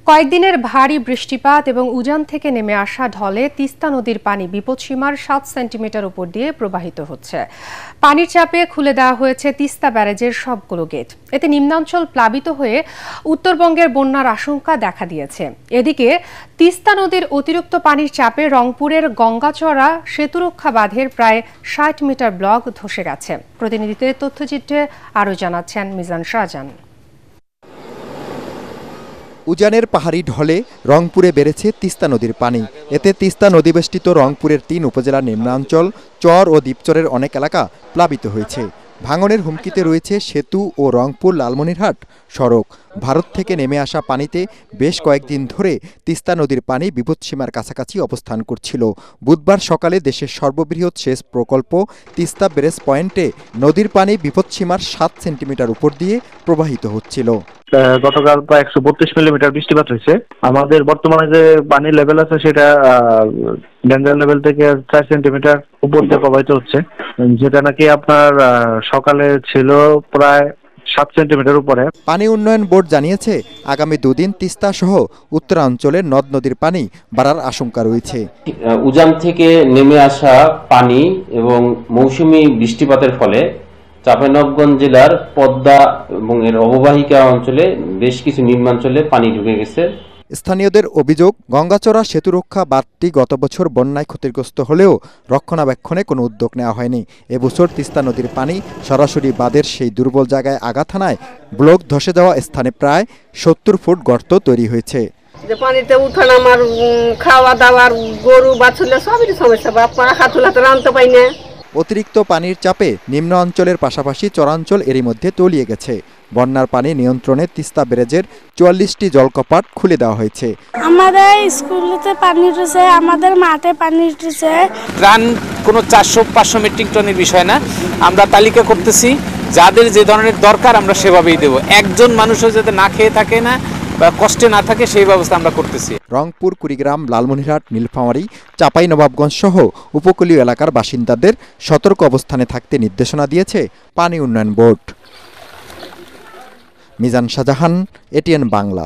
কয়েকদিনের ভারী বৃষ্টিপাত এবং উজান থেকে নেমে আসা ঢলে তিস্তা নদীর পানি বিপদসীমার 7 সেন্টিমিটার উপর দিয়ে প্রবাহিত হচ্ছে। পানির চাপে খুলে দেওয়া হয়েছে তিস্তা ব্যারেজের সবগুলো গেট। এতে নিম্নাঞ্চল প্লাবিত হয়ে উত্তরবঙ্গের বন্যার আশঙ্কা দেখা দিয়েছে। এদিকে তিস্তা নদীর অতিরিক্ত পানির চাপে রংপুরের গঙ্গাচড়া সেতুরক্ষা বাঁধের প্রায় 60 মিটার ব্লক ধসে গেছে। প্রতিনিধিদের তথ্যচিত্রে আরও জানাচ্ছেন মিজান শাহজাহান। উজানের পাহাড়ি ঢলে রংপুরে বেড়েছে তিস্তা নদীর পানি। এতে তিস্তা নদীবেষ্টিত রংপুরের 3 উপজেলার নিম্নাঞ্চল, চর ও দ্বীপচরের অনেক এলাকা প্লাবিত হয়েছে। ভাঙনের হুমকিতে রয়েছে সেতু ও রংপুর লালমনিরহাট সড়ক। ভারত থেকে নেমে আসা পানিতে বেশ কয়েকদিন ধরে তিস্তা নদীর পানি বিপদসীমার কাছাকাছি অবস্থান করছিল। বুধবার সকালে দেশের সর্ববৃহৎ সেচ প্রকল্প তিস্তা ব্যারেজ পয়েন্টে নদীর পানি বিপদসীমার 7 সেন্টিমিটার উপর দিয়ে প্রবাহিত হচ্ছিল। গতকাল প্রায় 132 মিলিমিটার বৃষ্টিপাত হয়েছে। আমাদের বর্তমানে যে পানির লেভেল আছে সেটা ডেঞ্জার লেভেল থেকে 4 সেন্টিমিটার উপর দিয়ে প্রবাহিত হচ্ছে, যেটা নাকি আপনার সকালে ছিল প্রায় 7 সেন্টিমিটার উপরে। পানি উন্নয়ন বোর্ড জানিয়েছে, আগামী দুদিন তিস্তা সহ উত্তরাঞ্চলের নদ নদীর পানি বাড়ার আশঙ্কা রয়েছে। উজান থেকে নেমে আসা পানি এবং মৌসুমী বৃষ্টিপাতের ফলে চাঁপাইনবাবগঞ্জ জেলার পদ্মা এবং এর অববাহিকা অঞ্চলে বেশ কিছু নিম্নাঞ্চলে পানি ঢুকে গেছে। স্থানীয়দের অভিযোগ, গঙ্গাচড়া সেতুরক্ষা বাঁধটি গত বছর বন্যায় ক্ষতিগ্রস্ত হলেও রক্ষণাবেক্ষণে কোনো উদ্যোগ নেওয়া হয়নি। এবছর তিস্তা নদীর পানি সরাসরি বাঁধের সেই দুর্বল জায়গায় আঘাত হানায় ব্লক ধসে যাওয়া স্থানে প্রায় 70 ফুট গর্ত তৈরি হয়েছে। পানিতে উঠান আমার খাওয়া দাওয়ার গরু বাছুরলে সবই সমস্যা, পাখা তুলাতে আনতে পাই না। অতিরিক্ত পানির চাপে নিম্ন অঞ্চলের পাশাপাশি চরাঞ্চল এরই মধ্যে তলিয়ে গেছে। বন্যার পানি নিয়ন্ত্রণে তিস্তা ব্যারেজের 44টি জলকপাট খুলে দেওয়া হয়েছে। আমাদের স্কুলেতে পানি উঠেছে, আমাদের মাঠে পানি উঠেছে। ত্রাণ কোনো 400-500 মেট্রিক টনের বিষয় না, আমরা তালিকা করতেছি, যাদের যে ধরনের দরকার আমরা সেভাবেই দেব। একজন মানুষও যাতে না খেয়ে থাকে না বা কষ্টে না থাকে সেই ব্যবস্থা আমরা করতেছি। রংপুর, কুড়িগ্রাম, লালমনিরহাট, নীলফামারী, চাঁপাইনবাবগঞ্জ সহ উপকূলীয় এলাকার বাসিন্দাদের সতর্ক অবস্থানে থাকতে নির্দেশনা দিয়েছে পানি উন্নয়ন বোর্ড। মিজান শাহজাহান, এটিএন বাংলা।